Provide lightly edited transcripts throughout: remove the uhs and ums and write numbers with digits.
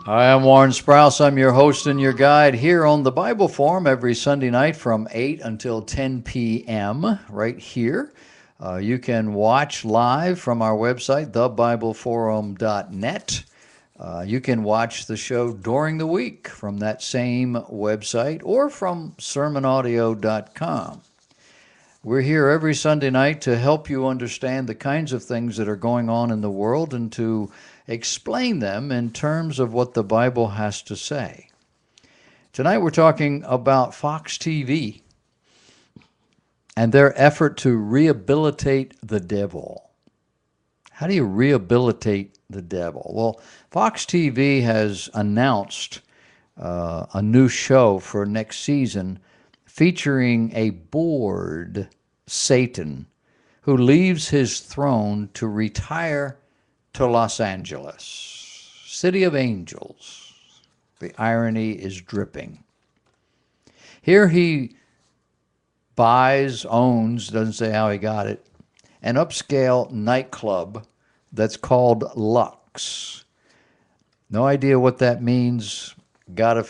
Hi, I'm Warren Sprouse. I'm your host and your guide here on the Bible Forum every Sunday night from 8 until 10 p.m. right here. You can watch live from our website, thebibleforum.net. You can watch the show during the week from that same website or from sermonaudio.com. We're here every Sunday night to help you understand the kinds of things that are going on in the world and to explain them in terms of what the Bible has to say. Tonight we're talking about Fox TV and their effort to rehabilitate the devil. How do you rehabilitate the devil? Well, Fox TV has announced a new show for next season featuring a bored Satan who leaves his throne to retire to Los Angeles, city of angels. The irony is dripping. Here he owns, doesn't say how he got it, an upscale nightclub that's called Lux. No idea what that means. Got a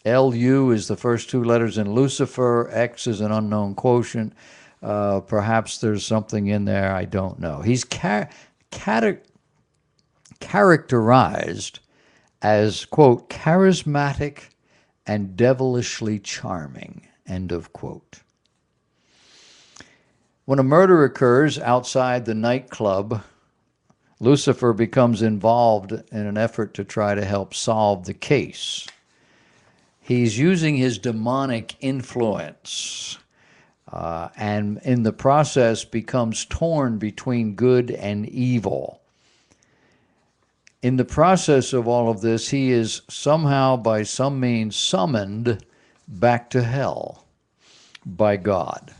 LU is the first two letters in Lucifer. X is an unknown quotient. Perhaps there's something in there. I don't know. He's characterized as, quote, charismatic and devilishly charming, end of quote. When a murder occurs outside the nightclub, Lucifer becomes involved in an effort to try to help solve the case. He's using his demonic influence and in the process becomes torn between good and evil. In the process of all of this, he is somehow, by some means, summoned back to hell by God.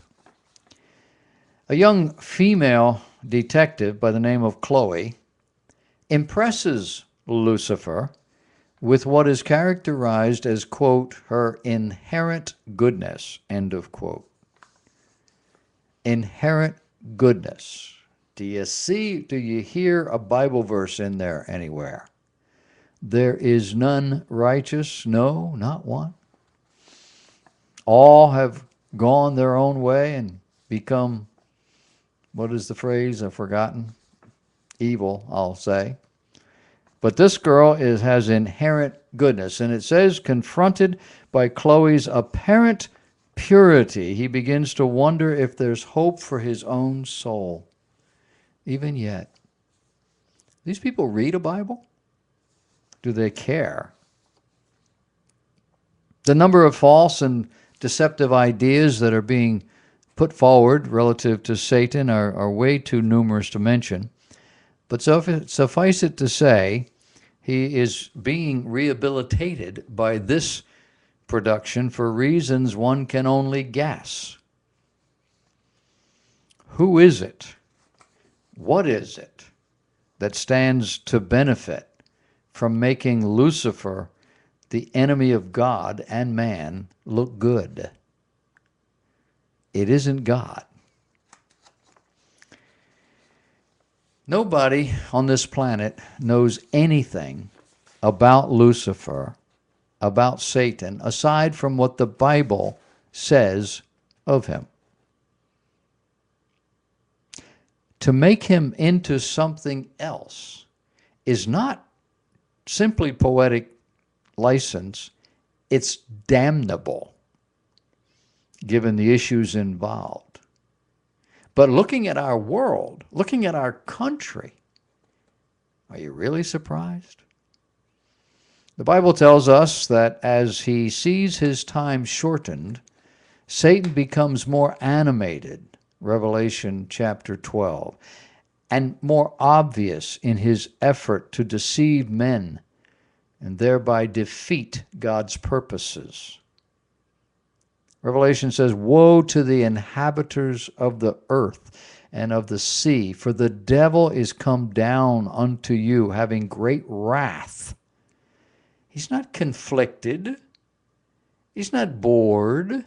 A young female detective by the name of Chloe impresses Lucifer with what is characterized as, quote, her inherent goodness, end of quote. Inherent goodness. Do you hear a Bible verse in there anywhere? There is none righteous, no, not one. All have gone their own way and become, what is the phrase? I've forgotten. Evil, I'll say. But this girl has inherent goodness. And it says, confronted by Chloe's apparent purity, he begins to wonder if there's hope for his own soul. Even yet. These people read a Bible? Do they care? The number of false and deceptive ideas that are being put forward relative to Satan are way too numerous to mention. But suffice it to say, he is being rehabilitated by this production for reasons one can only guess. Who is it? What is it that stands to benefit from making Lucifer, the enemy of God and man, look good? It isn't God. Nobody on this planet knows anything about Lucifer, about Satan, aside from what the Bible says of him. To make him into something else is not simply poetic license, it's damnable, given the issues involved. But looking at our world, looking at our country, are you really surprised? The Bible tells us that as he sees his time shortened, Satan becomes more animated, Revelation chapter 12, and more obvious in his effort to deceive men and thereby defeat God's purposes. Revelation says, woe to the inhabitants of the earth and of the sea, for the devil is come down unto you, having great wrath. He's not conflicted. He's not bored.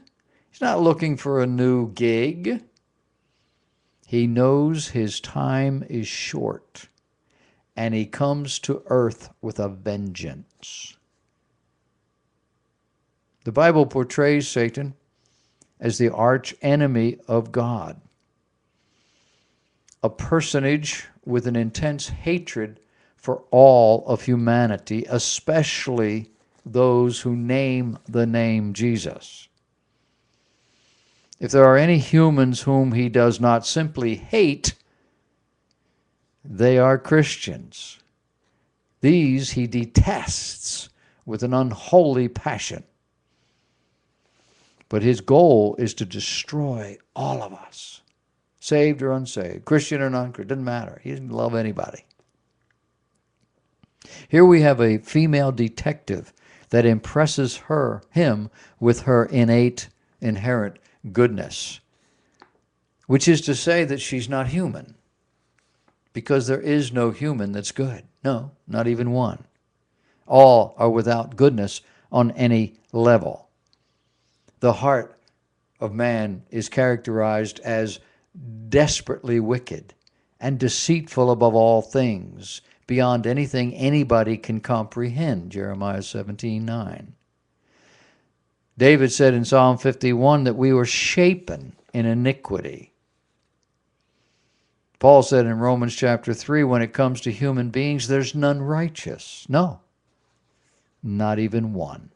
He's not looking for a new gig. He knows his time is short, and he comes to earth with a vengeance. words. The Bible portrays Satan as the arch enemy of God, a personage with an intense hatred for all of humanity, especially those who name the name Jesus. If there are any humans whom he does not simply hate, they are Christians. These he detests with an unholy passion. But his goal is to destroy all of us, saved or unsaved, Christian or non-Christian, doesn't matter. He doesn't love anybody. Here we have a female detective that impresses him with her inherent goodness, which is to say that she's not human, because there is no human that's good. No, not even one. All are without goodness on any level. The heart of man is characterized as desperately wicked and deceitful above all things, beyond anything anybody can comprehend, Jeremiah 17:9. David said in Psalm 51 that we were shapen in iniquity. Paul said in Romans chapter 3, when it comes to human beings, there's none righteous. No, not even one.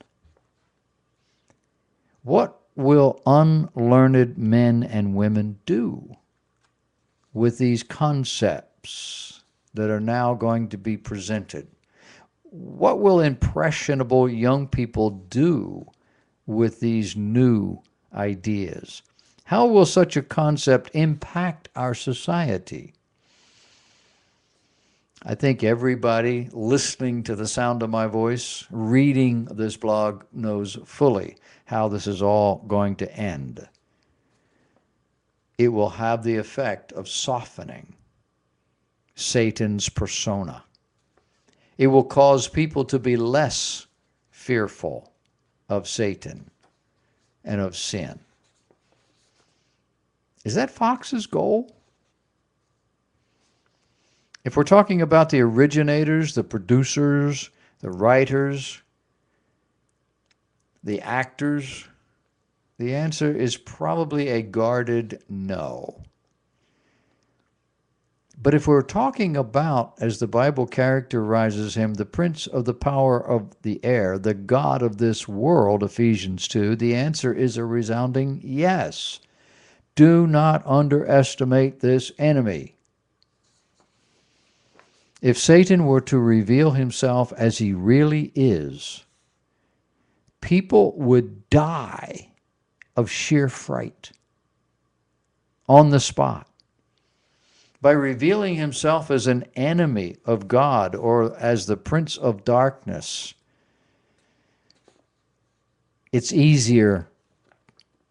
What will unlearned men and women do with these concepts that are now going to be presented? What will impressionable young people do with these new ideas? How will such a concept impact our society? I think everybody listening to the sound of my voice, reading this blog, knows fully how this is all going to end. It will have the effect of softening Satan's persona. It will cause people to be less fearful of Satan and of sin. Is that Fox's goal? If we're talking about the originators, the producers, the writers, the actors, the answer is probably a guarded no. But if we're talking about, as the Bible characterizes him, the prince of the power of the air, the god of this world, Ephesians 2, the answer is a resounding yes. Do not underestimate this enemy. If Satan were to reveal himself as he really is, people would die of sheer fright on the spot. By revealing himself as an enemy of God or as the prince of darkness, it's easier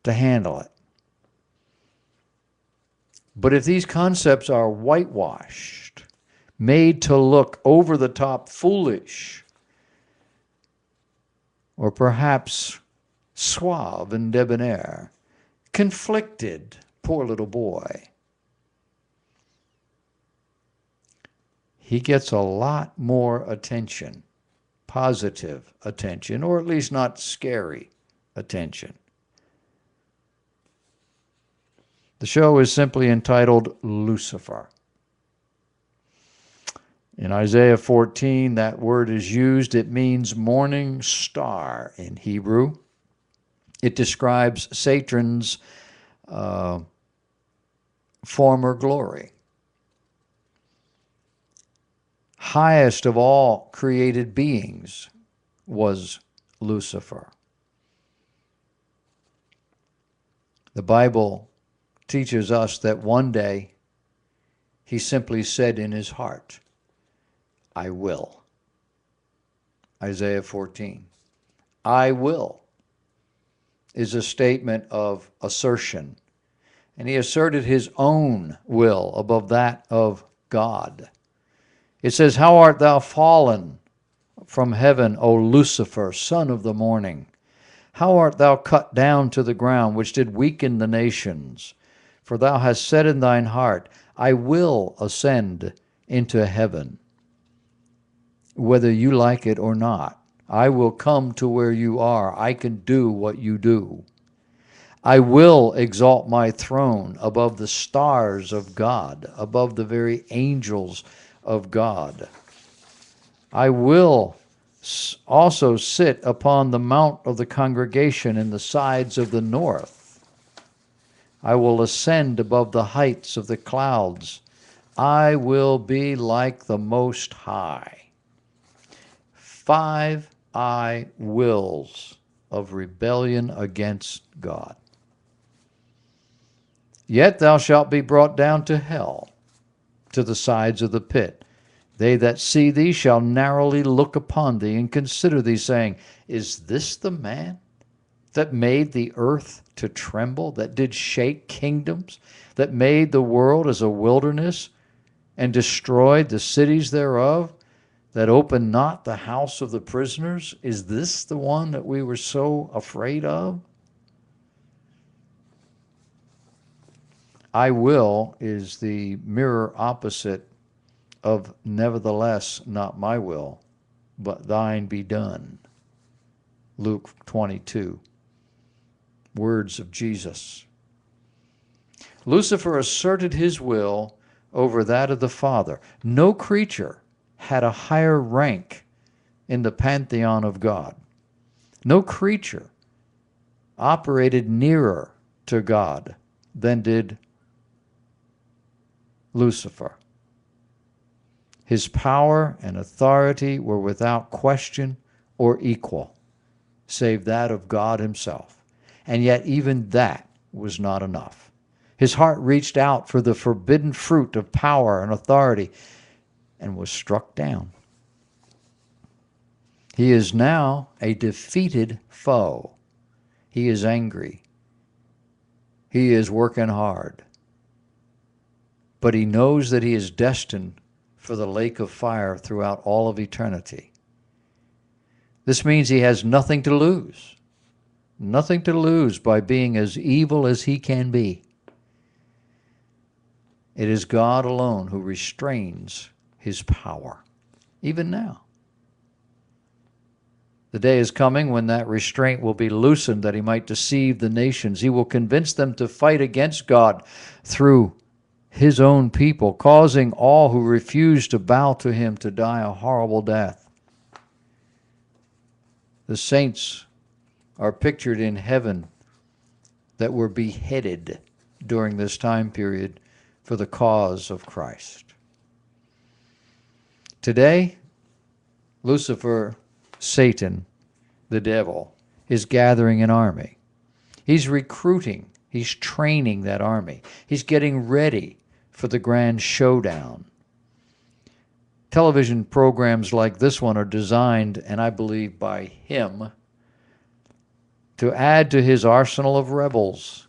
to handle it. But if these concepts are whitewashed, made to look over the top foolish, or perhaps suave and debonair, conflicted, poor little boy, he gets a lot more attention, positive attention, or at least not scary attention. The show is simply entitled Lucifer. In Isaiah 14, that word is used. It means morning star in Hebrew. It describes Satan's former glory. Highest of all created beings was Lucifer. The Bible teaches us that one day he simply said in his heart, I will. Isaiah 14. I will is a statement of assertion. And he asserted his own will above that of God. It says, how art thou fallen from heaven, O Lucifer, son of the morning? How art thou cut down to the ground, which did weaken the nations? For thou hast said in thine heart, I will ascend into heaven, whether you like it or not. I will come to where you are. I can do what you do. I will exalt my throne above the stars of God, above the very angels of God. I will also sit upon the mount of the congregation in the sides of the north. I will ascend above the heights of the clouds. I will be like the Most High. 5 I wills of rebellion against God. Yet thou shalt be brought down to hell, to the sides of the pit. They that see thee shall narrowly look upon thee and consider thee, saying, Is this the man that made the earth to tremble, that did shake kingdoms, that made the world as a wilderness, and destroyed the cities thereof, that opened not the house of the prisoners? Is this the one that we were so afraid of? I will is the mirror opposite of nevertheless, not my will, but thine be done. Luke 22. Words of Jesus. Lucifer asserted his will over that of the Father. No creature had a higher rank in the pantheon of God. No creature operated nearer to God than did Lucifer. His power and authority were without question or equal, save that of God himself. And yet even that was not enough. His heart reached out for the forbidden fruit of power and authority and was struck down. He is now a defeated foe. He is angry. He is working hard. But he knows that he is destined for the lake of fire throughout all of eternity. This means he has nothing to lose. Nothing to lose by being as evil as he can be. It is God alone who restrains his power, even now. The day is coming when that restraint will be loosened, that he might deceive the nations. He will convince them to fight against God through his own people, causing all who refuse to bow to him to die a horrible death. The saints are pictured in heaven that were beheaded during this time period for the cause of Christ. Today, Lucifer, Satan, the devil, is gathering an army. He's recruiting, he's training that army. He's getting ready for the grand showdown. Television programs like this one are designed, and I believe by him, to add to his arsenal of rebels.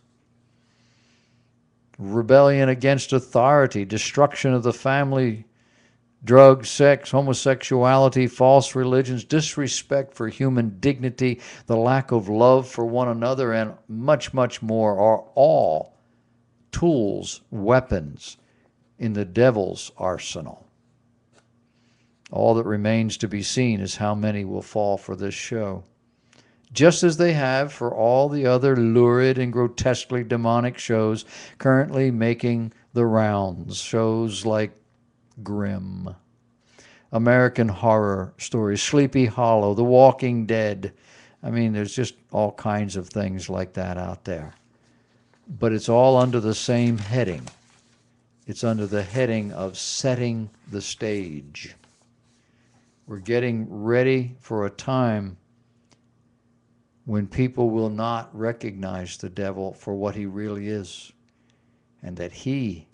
Rebellion against authority, destruction of the family, drugs, sex, homosexuality, false religions, disrespect for human dignity, the lack of love for one another, and much, much more are all tools, weapons in the devil's arsenal. All that remains to be seen is how many will fall for this show, just as they have for all the other lurid and grotesquely demonic shows currently making the rounds. Shows like Grimm, American Horror Stories, Sleepy Hollow, The Walking Dead. I mean, there's just all kinds of things like that out there. But it's all under the same heading. It's under the heading of setting the stage. We're getting ready for a time when people will not recognize the devil for what he really is, and that he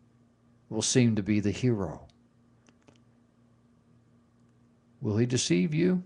will seem to be the hero. Will he deceive you?